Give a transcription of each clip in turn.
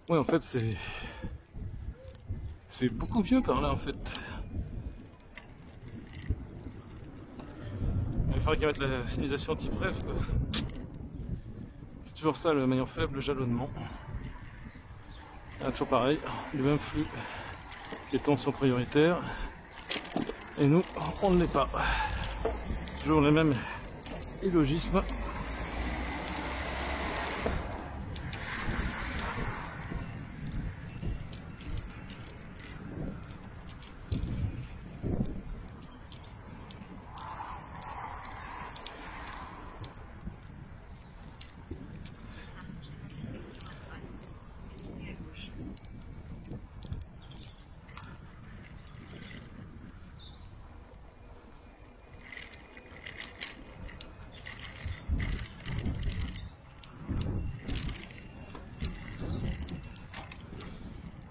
Ouais, en fait, c'est beaucoup mieux par là, en fait. Il va falloir qu'ils mettent la signalisation type rêve, quoi. C'est toujours ça le maillon faible, le jalonnement. Ah, toujours pareil, le même flux. Les piétons sont prioritaires. Et nous, on ne l'est pas. Toujours le même illogisme.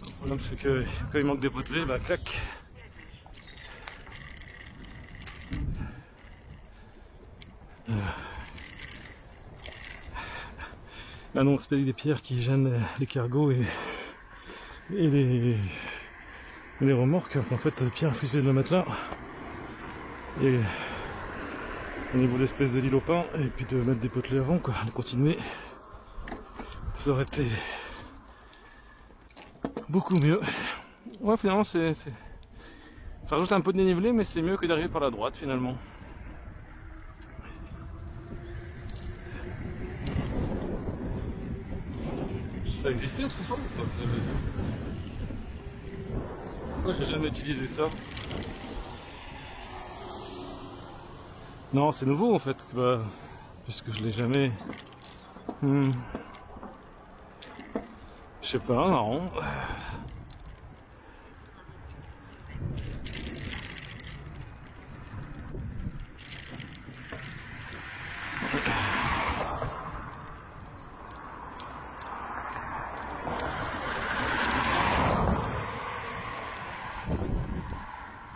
Le problème c'est que quand il manque des potelets, bah clac. Là non, c'est des pierres qui gênent les cargos et les remorques. En fait, les pierres, il faut de le mettre là. Et au niveau de l'espèce de l'île au pain, et puis de mettre des potelets avant, quoi, de continuer. Ça aurait été beaucoup mieux. Ouais, finalement, ça rajoute un peu de dénivelé, mais c'est mieux que d'arriver par la droite, finalement. Ça existait autrefois ou pas? Pourquoi j'ai jamais utilisé ça? Non, c'est nouveau en fait, c'est pas... puisque je l'ai jamais... Je sais pas, non.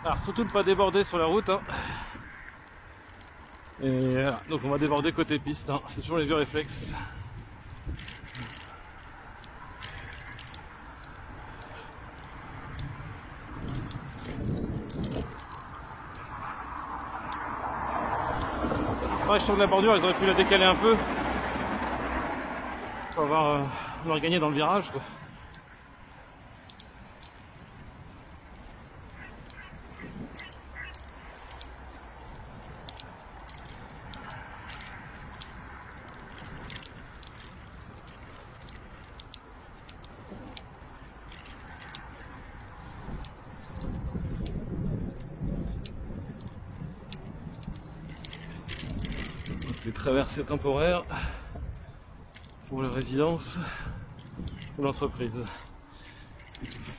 Alors surtout ne pas déborder sur la route, hein. Et voilà, donc on va déborder côté piste, hein. C'est toujours les vieux réflexes. Ouais, je trouve la bordure, ils auraient pu la décaler un peu pour avoir gagné dans le virage, quoi. Les traversées temporaires pour les résidences ou l'entreprise.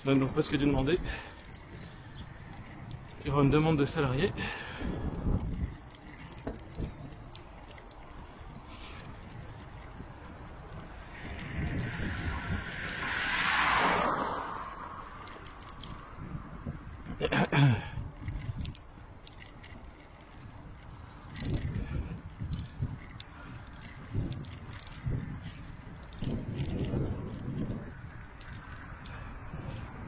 On a donc presque dû demander. Il y aura une demande de salariés.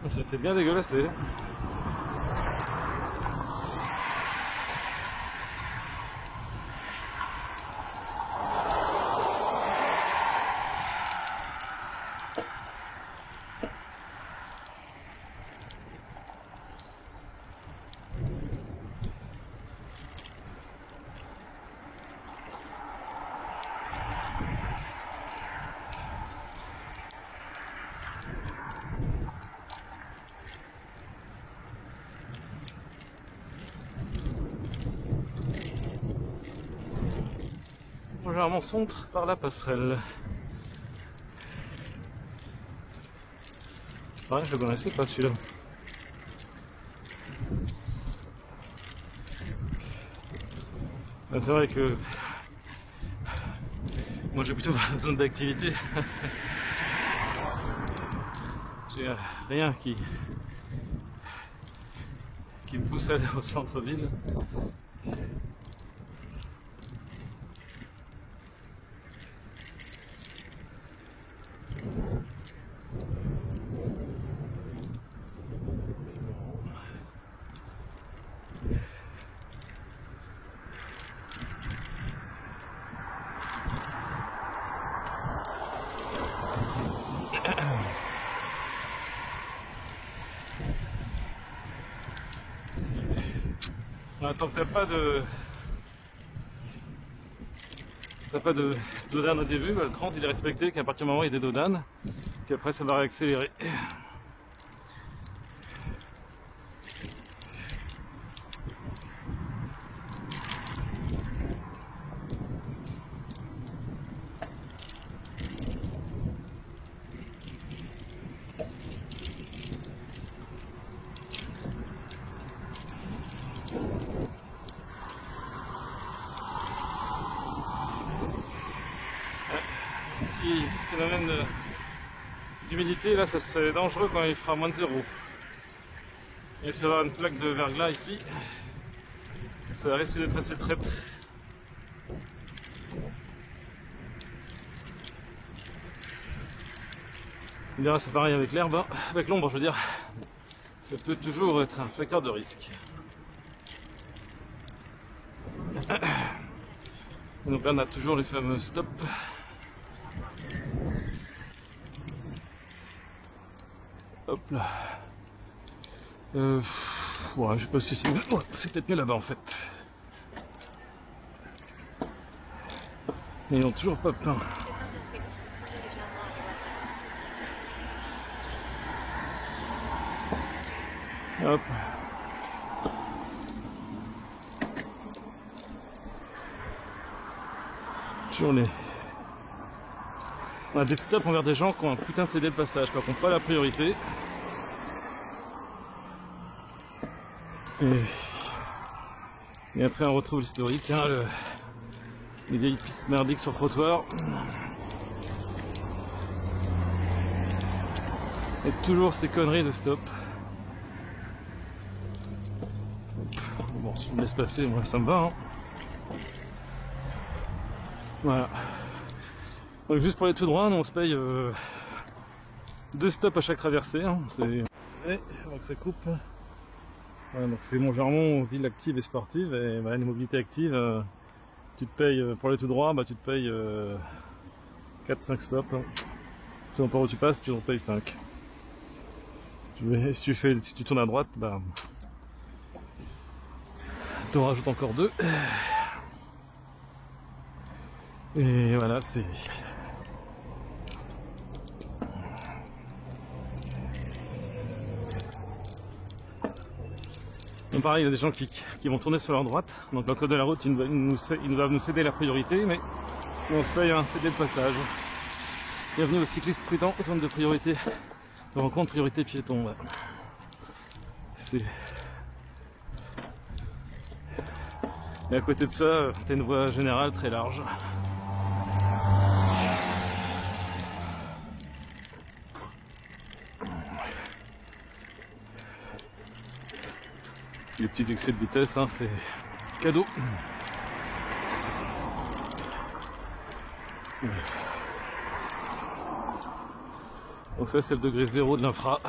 C'était bien dégueulassé. Généralement centre par la passerelle. Ouais, je le connaissais pas celui-là. C'est vrai que moi j'ai plutôt la zone d'activité. J'ai rien qui me pousse à aller au centre-ville. Bah, tant que t'as pas de dodan au début, bah, le 30 il est respecté, qu'à partir du moment où il y a des dodanes, puis après ça va réaccélérer. Petit phénomène d'humidité, là ça c'est dangereux quand il fera moins de 0. Il y aura une plaque de verglas ici, ça risque d'être assez traître. On dira c'est pareil avec l'herbe, hein. Avec l'ombre je veux dire, ça peut toujours être un facteur de risque. Et donc là on a toujours les fameux stops. Hop là. Ouais, je sais pas si c'est mieux. Ouais, c'est peut-être mieux là-bas en fait. Mais ils n'ont toujours pas plein. Hop. Toujours les... On a des stops envers des gens qui ont un putain de CD de passage, qui n'ont pas la priorité. Et après on retrouve l'historique, hein, les vieilles pistes merdiques sur le trottoir. Et toujours ces conneries de stop. Bon, si on me laisse passer, moi ça me va. Hein. Voilà. Donc juste pour aller tout droit, nous on se paye 2 stops à chaque traversée. Hein. Donc ça coupe. Voilà, donc c'est Montgermont, ville active et sportive. Et voilà, les mobilités actives, tu te payes pour aller tout droit, bah tu te payes 4-5 stops. Hein. C'est par où tu passes, tu en payes 5. Si tu tournes à droite, bah tu en rajoutes encore 2. Et voilà, c'est... Donc pareil, il y a des gens qui vont tourner sur leur droite. Donc le code de la route, ils doivent nous céder la priorité, mais on se paye un CD de passage. Bienvenue aux cyclistes prudents, zone de priorité. De rencontre, priorité piéton. Ouais. Et à côté de ça, t'as une voie générale très large. Les petits excès de vitesse, hein, c'est cadeau. Donc ça c'est le degré 0 de l'infra.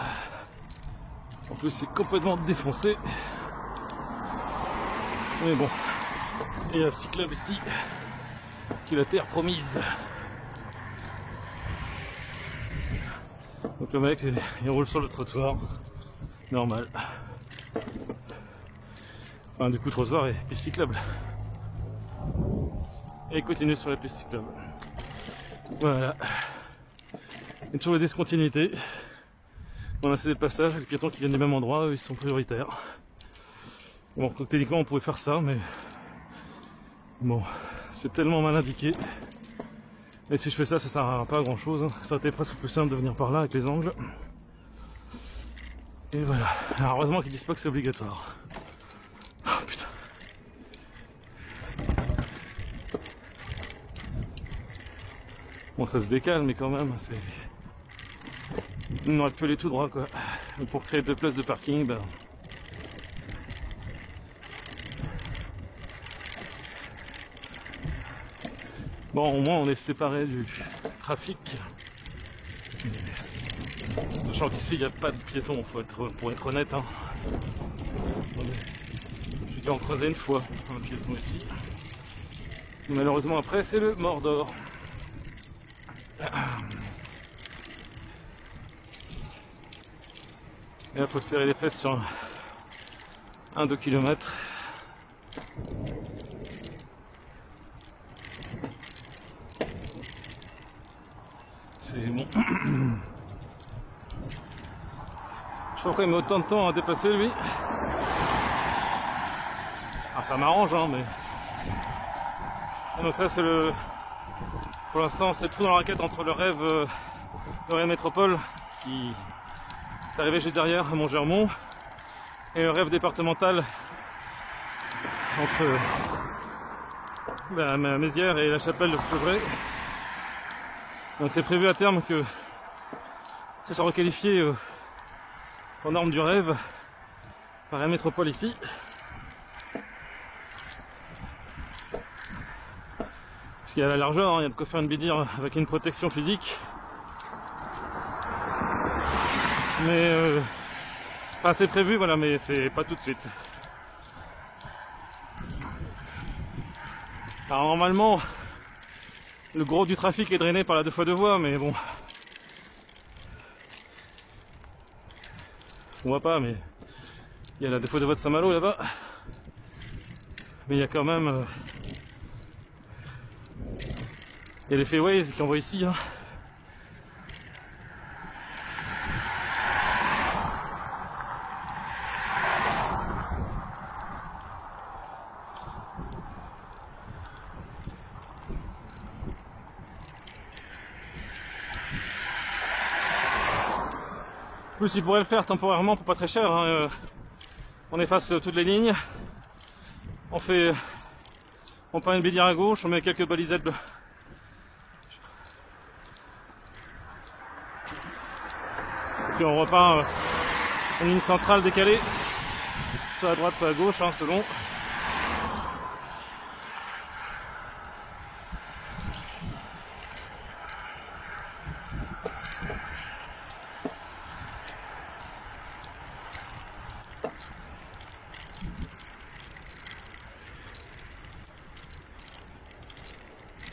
En plus c'est complètement défoncé. Mais bon, il y a un cyclable ici qui est la terre promise. Donc le mec il roule sur le trottoir, normal. Enfin, du coup trottoir et piste cyclable. Et il continue sur la piste cyclable. Voilà. Il y a toujours les discontinuités. On a cédé le passage, les piétons qui viennent du même endroit, eux, ils sont prioritaires. Bon, techniquement on pouvait faire ça, mais bon, c'est tellement mal indiqué. Et si je fais ça, ça sert à pas à grand chose. Hein. Ça aurait été presque plus simple de venir par là avec les angles. Et voilà. Alors heureusement qu'ils disent pas que c'est obligatoire. Oh putain. Bon, ça se décale, mais quand même, c'est... On aurait pu aller tout droit, quoi. Pour créer 2 places de parking, ben... Bon, au moins, on est séparé du trafic. Sachant qu'ici, il n'y a pas de piétons, pour être honnête. Hein. J'ai dû en croiser une fois, un piéton ici. Malheureusement, après, c'est le Mordor. Et là, faut serrer les fesses sur 1-2 km. c'est bon. Je sais pas pourquoi il met autant de temps à dépasser lui. Ah, ça m'arrange hein, mais... Et donc ça c'est le... Pour l'instant c'est le trou dans la raquette entre le rêve métropole qui est arrivé juste derrière à Montgermont et le rêve départemental entre Mézières et la chapelle de Fleuvray. Donc c'est prévu à terme que ça soit requalifié aux normes du rêve par la métropole ici. Parce qu'il y a la largeur, hein, il y a de quoi faire une bidire avec une protection physique. Mais enfin c'est prévu, voilà, mais c'est pas tout de suite. Alors normalement, le gros du trafic est drainé par la 2x2 voies, mais bon. On voit pas, mais il y a la 2x2 voies de Saint-Malo là-bas. Mais il y a quand même... il y a l'effet Waze qui envoie ici. Hein. Plus il pourrait le faire temporairement pour pas très cher. Hein. On efface toutes les lignes. On peint une bédière à gauche, on met quelques balisettes bleues. Puis on repeint une ligne centrale décalée, soit à droite, soit à gauche, hein, selon.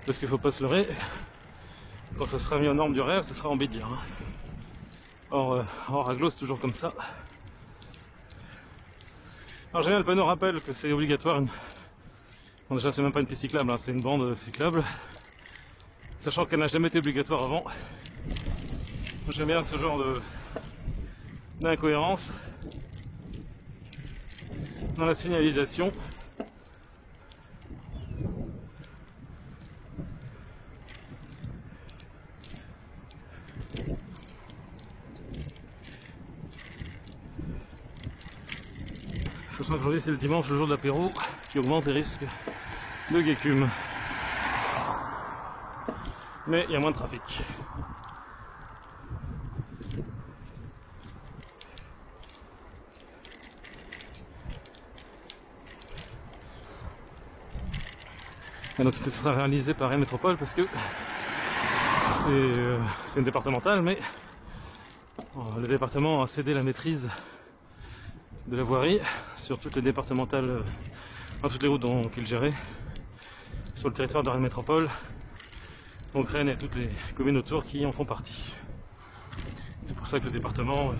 Parce qu'il ne faut pas se leurrer, quand ça sera mis aux normes du rêve, ça sera en bédière. Hein. Or aglo c'est toujours comme ça. En général, le panneau rappelle que c'est obligatoire. Bon, déjà, c'est même pas une piste cyclable, hein, c'est une bande cyclable. Sachant qu'elle n'a jamais été obligatoire avant. J'aime bien ce genre d'incohérence dans la signalisation. Sachant qu'aujourd'hui c'est le dimanche, le jour de l'apéro, qui augmente les risques de guécume. Mais il y a moins de trafic. Et donc ça sera réalisé par la métropole parce que c'est une départementale, mais le département a cédé la maîtrise de la voirie sur toutes les départementales, toutes les routes qu'il gérait sur le territoire de la métropole, donc Rennes et toutes les communes autour qui en font partie. C'est pour ça que le département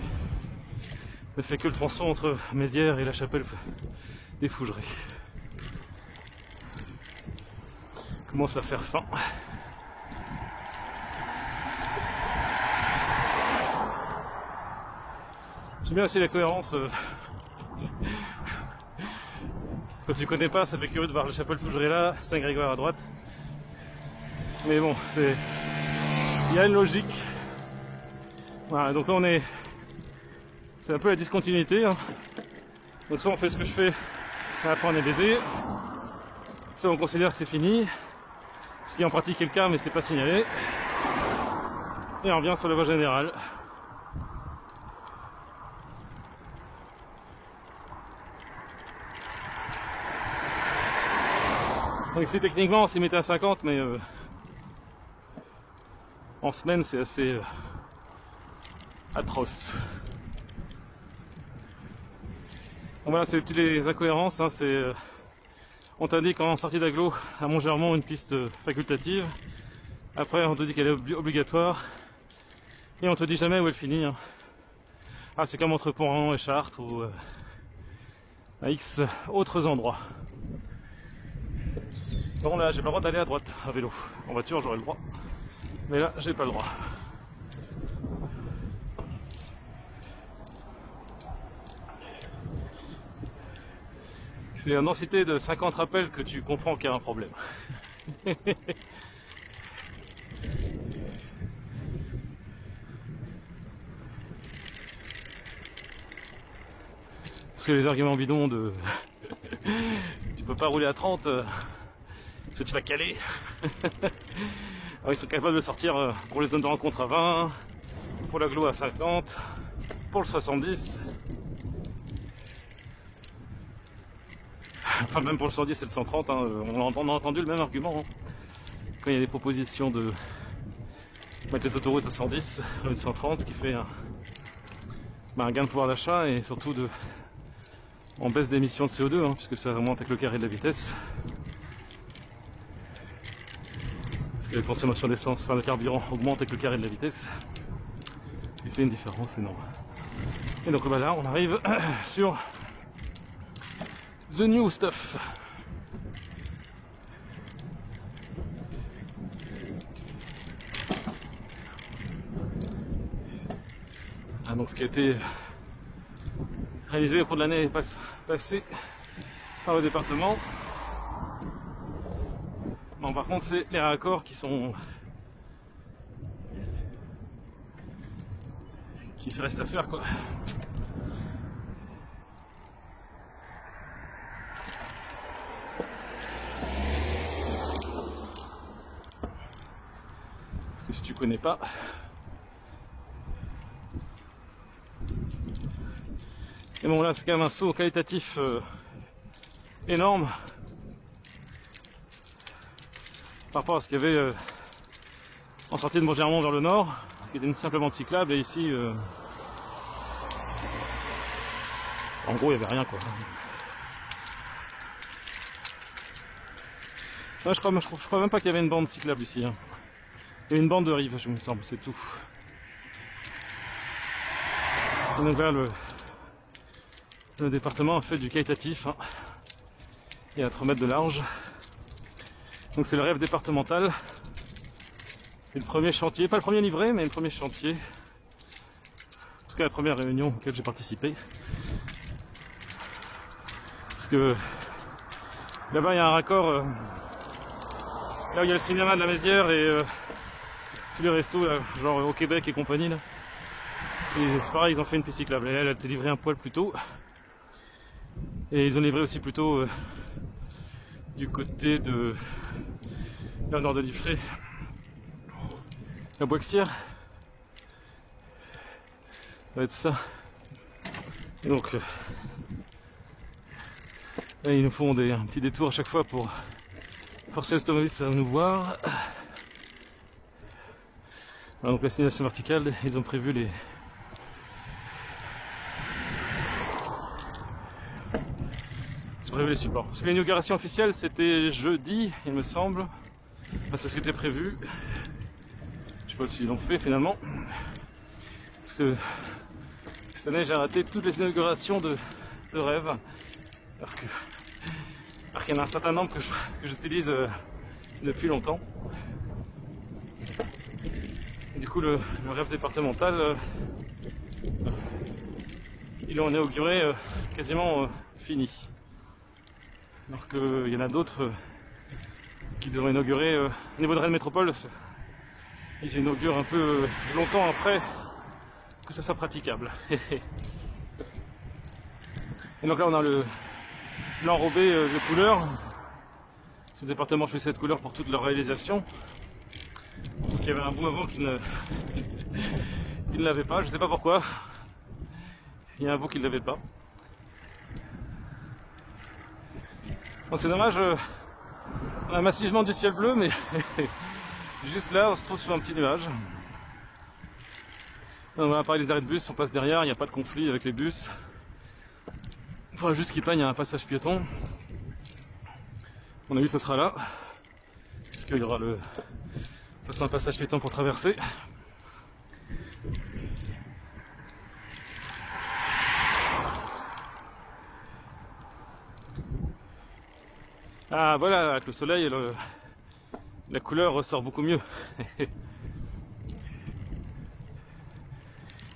ne fait que le tronçon entre Mézières et la chapelle des Fougerets. Commence à faire faim. J'aime bien aussi la cohérence. Quand tu connais pas, ça fait curieux de voir la chapelle Fougerets là, Saint-Grégoire à droite. Mais bon, il y a une logique. Voilà, donc là c'est un peu la discontinuité. Hein. Donc soit on fait ce que je fais, et après on est baisé. Soit on considère que c'est fini. Ce qui en pratique est le cas, mais c'est pas signalé. Et on revient sur la voie générale. Donc ici techniquement on s'y mettait à 50, mais en semaine c'est assez atroce. Donc voilà, c'est les incohérences. Hein, on t'indique en sortie d'agglo à Montgermont une piste facultative. Après on te dit qu'elle est obligatoire. Et on te dit jamais où elle finit. Hein. Ah, c'est comme entre Pont-Rand et Chartres ou à X autres endroits. Bon là j'ai pas le droit d'aller à droite à vélo. En voiture j'aurais le droit. Mais là j'ai pas le droit. C'est une densité de 50 rappels que tu comprends qu'il y a un problème. Parce que les arguments bidons de tu peux pas rouler à 30 parce que tu vas caler. Alors, ils sont capables de sortir pour les zones de rencontre à 20, pour l'agglo à 50, pour le 70. Enfin même pour le 110 et le 130, hein, on a entendu le même argument. Hein. Quand il y a des propositions de mettre les autoroutes à 110, le 130, ce qui fait un gain de pouvoir d'achat et surtout en baisse d'émissions de CO2, hein, puisque ça remonte avec le carré de la vitesse. Parce que la consommation d'essence, enfin le carburant augmente avec le carré de la vitesse. Il fait une différence énorme. Et donc là on arrive sur The New Stuff. Ah, donc ce qui a été réalisé au cours de l'année passée par le département. Bon, par contre c'est les raccords qui restent à faire quoi. Parce que si tu connais pas, et bon là c'est quand même un saut qualitatif énorme par rapport à ce qu'il y avait en sortie de Montgermont vers le nord, qui était une simple bande cyclable, et ici en gros il n'y avait rien quoi. Ouais, je crois même pas qu'il y avait une bande cyclable ici. Hein. Il y avait une bande de rive, je me semble, c'est tout. Et donc là le département a fait du qualitatif, hein. Il y a 3 mètres de large. Donc c'est le rêve départemental. C'est le premier chantier, pas le premier livré, mais le premier chantier. En tout cas la première réunion auquel j'ai participé. Parce que là-bas il y a un raccord, là où il y a le cinéma de la Mézières et tous les restos, là, genre au Québec et compagnie. Là. Et c'est pareil, ils ont fait une piste cyclable. Et là elle a été livrée un poil plus tôt. Et ils ont livré aussi plutôt du côté de la nord de Liffré, la Boixière. Ça va être ça. Et donc là, ils nous font un petit détour à chaque fois pour forcer les automobilistes à nous voir. Alors, donc la signalisation verticale, ils ont prévu les supports. Parce que l'inauguration officielle c'était jeudi, il me semble. Enfin, c'est ce qui était prévu. Je sais pas s'ils l'ont fait finalement. Parce que cette année j'ai raté toutes les inaugurations de rêve. Alors qu'il y en a un certain nombre que j'utilise depuis longtemps. Et du coup le rêve départemental, ils l'ont inauguré quasiment fini. Alors qu'il y en a d'autres qui ont inauguré au niveau de Rennes Métropole, ils inaugurent un peu longtemps après que ça soit praticable. Et donc là on a l'enrobé de couleurs. Ce département fait cette couleur pour toute leur réalisation. Donc il y avait un bout avant qui ne l'avait pas, je sais pas pourquoi. Il y a un bout qui ne l'avait pas. Bon, c'est dommage, on a massivement du ciel bleu, mais juste là on se trouve sur un petit nuage. On va parler des arrêts de bus, on passe derrière, il n'y a pas de conflit avec les bus. Il faudra juste qu'il plaigne, il y a un passage piéton. On a vu que ce sera là, parce qu'il y aura un passage piéton pour traverser. Ah voilà, avec le soleil, la couleur ressort beaucoup mieux.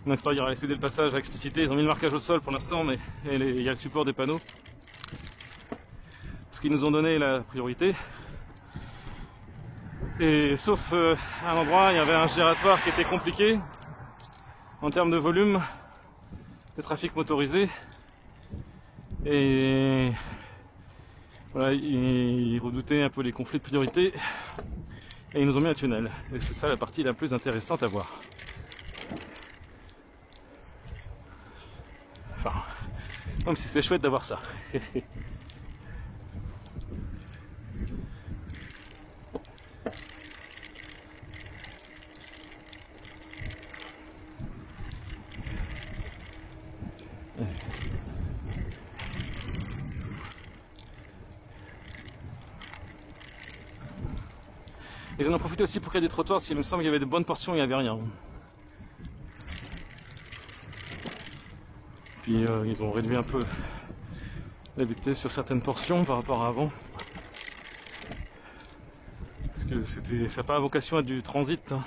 On espère qu'il y aura laissé le passage à expliciter. Ils ont mis le marquage au sol pour l'instant, mais il y a le support des panneaux. qu'ils nous ont donné la priorité. Et sauf à un endroit, il y avait un giratoire qui était compliqué en termes de volume de trafic motorisé. Et voilà, ils redoutaient un peu les conflits de priorité. Et ils nous ont mis un tunnel. Et c'est ça la partie la plus intéressante à voir. Enfin, même si c'est chouette d'avoir ça. Et j'en ai profité aussi pour créer des trottoirs parce qu'il me semble qu'il y avait de bonnes portions, il n'y avait rien. Puis ils ont réduit un peu la vitesse sur certaines portions par rapport à avant. Parce que ça n'a pas vocation à du transit. Hein.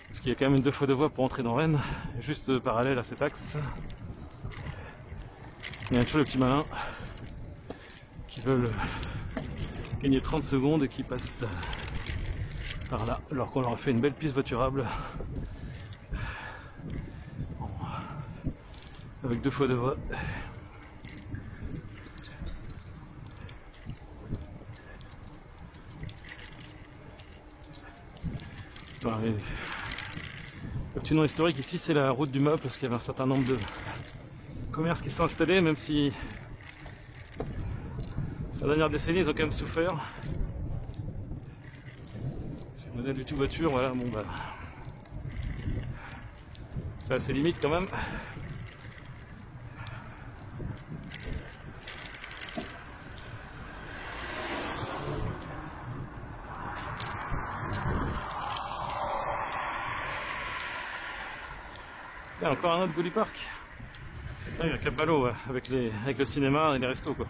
Parce qu'il y a quand même une 2 fois 2 voies pour entrer dans Rennes, juste parallèle à cet axe. Il y a toujours les petits malins qui veulent gagner 30 secondes et qui passent par là, alors qu'on leur a fait une belle piste voiturable avec 2 fois 2 voies. Enfin, le petit nom historique ici, c'est la route du meuble, parce qu'il y avait un certain nombre de commerces qui sont installés, même si la dernière décennie ils ont quand même souffert. Si on est du tout voiture, voilà, bon bah c'est assez limite quand même. Il y a encore un autre Gulli Park. Ah, il y a Cap Malo, ouais, avec le cinéma et les restos quoi.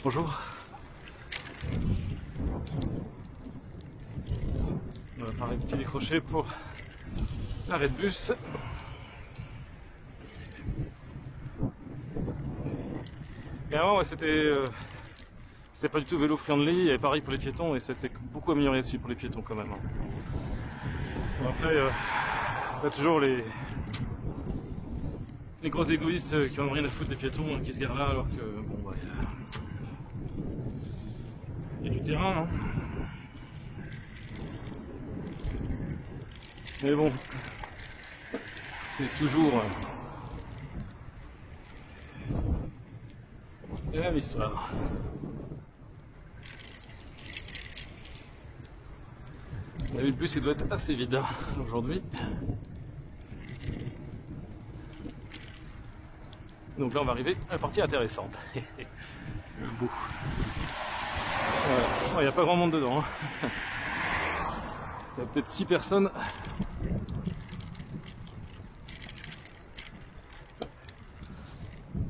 Bonjour. On va faire un petit décroché pour l'arrêt de bus. Et avant, ouais, c'était pas du tout vélo friendly, il y avait pareil pour les piétons et c'était beaucoup amélioré aussi pour les piétons quand même. Bon, après, il y a toujours les gros égoïstes qui n'ont rien à foutre des piétons qui se garent là alors que bon bah, il y a du terrain. Hein. Mais bon, c'est toujours la même histoire. Le bus il doit être assez vide aujourd'hui. Donc là on va arriver à la partie intéressante. Le bout. Il n'y a pas grand monde dedans. Hein. Il y a peut-être 6 personnes.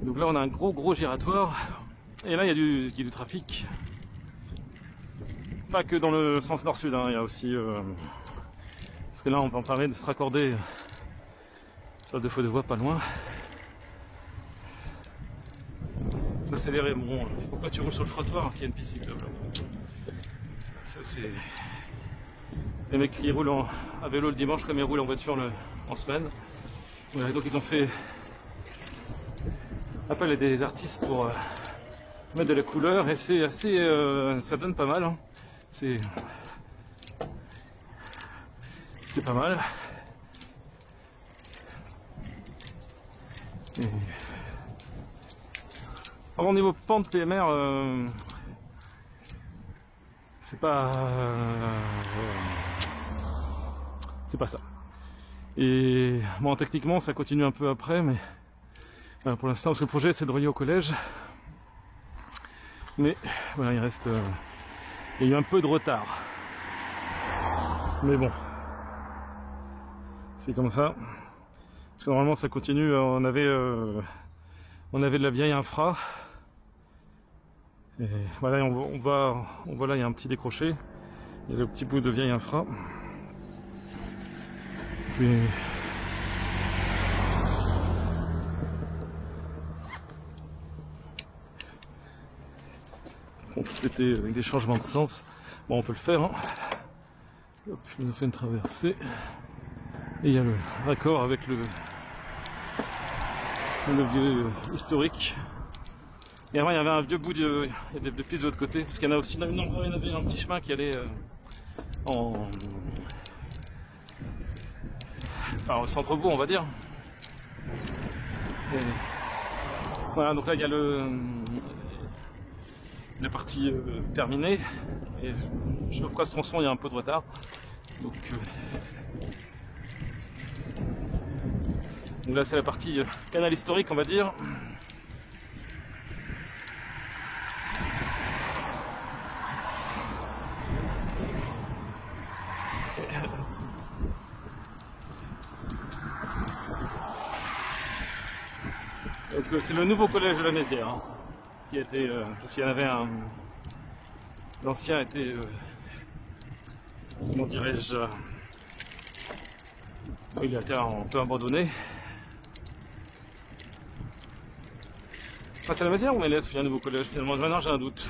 Donc là on a un gros giratoire. Et là il y a du trafic. Pas que dans le sens nord-sud, hein. Il y a aussi... parce que là on peut en parler de se raccorder sur 2 fois 2 voies pas loin. S'accélérer, bon, pourquoi tu roules sur le trottoir alors qu'il y a une piste cyclable? Ça c'est... Les mecs qui roulent à vélo le dimanche comme ils roulent en voiture en semaine. Voilà, donc ils ont fait appel à des artistes pour mettre de la couleur et c'est assez... ça donne pas mal. Hein. C'est pas mal. Et... Au niveau pente PMR, c'est pas ça. Et bon, techniquement ça continue un peu après, mais pour l'instant, parce que le projet c'est de relier au collège, mais voilà, il reste, il y a eu un peu de retard, mais bon, c'est comme ça. Parce que normalement ça continue, on avait On avait de la vieille infra. Et voilà, on voit là, il y a un petit décroché. Il y a le petit bout de vieille infra. Puis, bon, c'était avec des changements de sens. Bon, on peut le faire. Hein. Hop, il nous fait une traversée. Et il y a le raccord avec le vieux historique. Et avant, il y avait un vieux bout de, il y a des pistes de l'autre côté, parce qu'il y en a aussi, il y en avait un petit chemin qui allait au centre-bourg, on va dire. Et voilà, donc là, il y a la partie terminée. Et je sais pas pourquoi ce tronçon, il y a un peu de retard. Donc là, c'est la partie canal historique, on va dire. Donc c'est le nouveau collège de la Mézière, hein, qui a été, parce qu'il y en avait un, l'ancien a été, comment dirais-je, il a été un peu abandonné. Ah, c'est la Mézière ou Ménès qu'il y a un nouveau collège finalement? Maintenant j'ai un doute.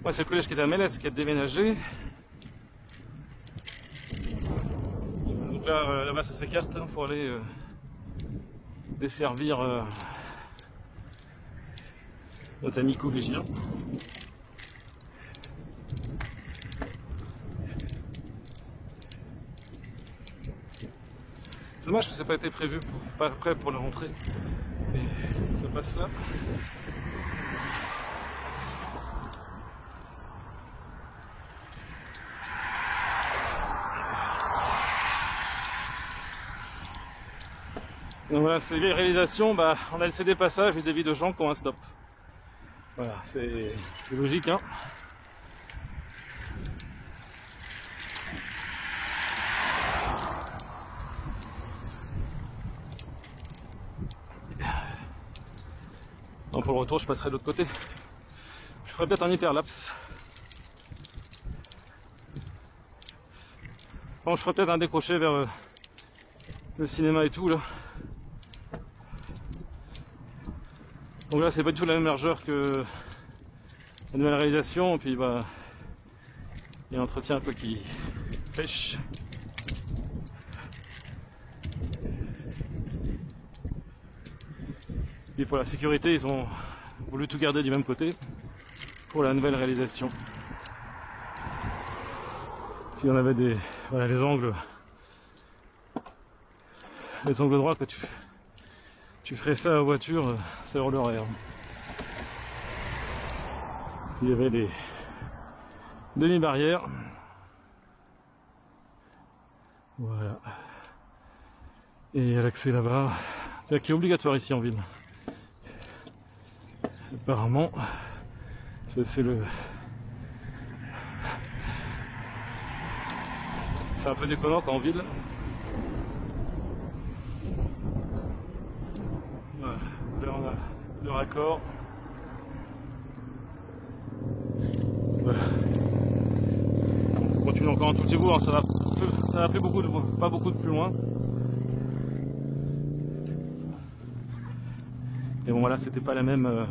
Ouais, c'est le collège qui était à Ménès qui a déménagé. Donc là-bas ça s'écarte hein, pour aller desservir nos amis collégiens. C'est dommage que ça n'a pas été prévu, pas prêt pour la rentrée. Mais ça passe là. Donc voilà, c'est les réalisations, bah, on a laissé des passages vis-à-vis de gens qui ont un stop. Voilà, c'est logique, hein. Donc pour le retour, je passerai de l'autre côté. Je ferai peut-être un hyperlapse. Bon, je ferai peut-être un décroché vers le cinéma et tout là. Donc là, c'est pas du tout la même largeur que la nouvelle réalisation. Et puis bah, il y a un entretien un peu qui pêche. Et pour la sécurité, ils ont voulu tout garder du même côté pour la nouvelle réalisation. Puis on avait des, voilà, les angles droits que tu ferais ça en voiture, c'est hors d'horaire. Il y avait des demi-barrières. Voilà. Et l'accès là-bas, qui est obligatoire ici en ville. Apparemment, c'est le... C'est un peu déconnant qu'en ville. Voilà. Là on a le raccord. Voilà. On continue encore un tout petit bout, hein. Ça va plus beaucoup de, pas beaucoup de plus loin. Et bon voilà, c'était pas la même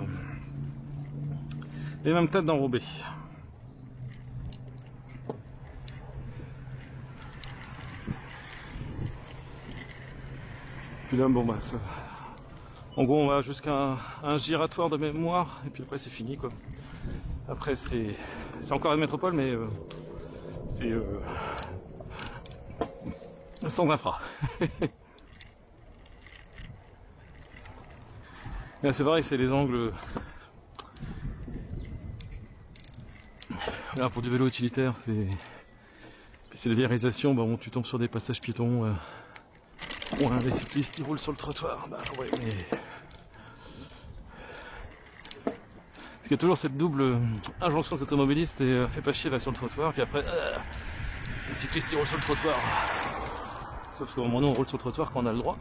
les mêmes têtes d'enrobés. Puis là bon bah ça... En gros on va jusqu'à un giratoire de mémoire et puis après c'est fini quoi. Après c'est encore une métropole mais c'est sans infra. Là c'est pareil, c'est les angles là pour du vélo utilitaire, c'est les réalisations, bah, bon, tu tombes sur des passages piétons, ouais, les cyclistes ils roulent sur le trottoir, bah ouais mais... Il y a toujours cette double injonction des automobilistes et fais pas chier là sur le trottoir, puis après les cyclistes ils roulent sur le trottoir. Sauf qu'au moment où on roule sur le trottoir quand on a le droit.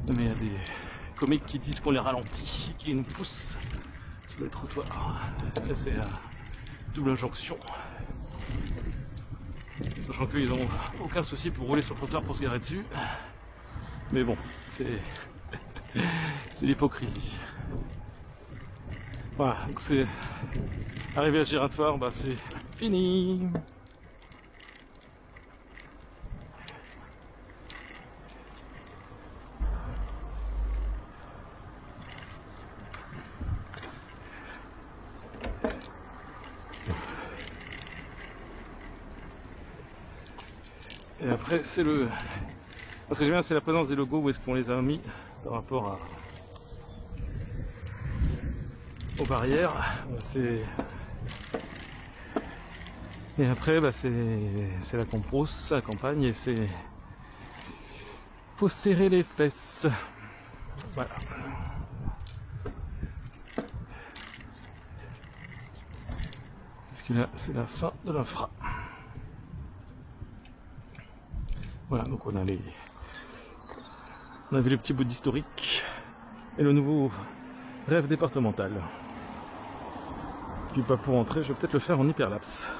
Mais il y a des comiques qui disent qu'on les ralentit, qui nous poussent sur les trottoirs. Là c'est la double injonction. Sachant qu'ils n'ont aucun souci pour rouler sur le trottoir pour se garer dessus. Mais bon, c'est l'hypocrisie. Voilà, donc c'est arrivé à Giratoire, bah c'est fini. Et après c'est le... Parce que j'aime bien, c'est la présence des logos, où est-ce qu'on les a mis par rapport aux barrières. Et après bah, c'est la comprousse, la campagne, et c'est... Faut serrer les fesses. Voilà. Parce que là c'est la fin de l'infra. Voilà, donc on a vu les petits bouts d'historique et le nouveau rêve départemental. Puis pas pour entrer, je vais peut-être le faire en hyperlapse.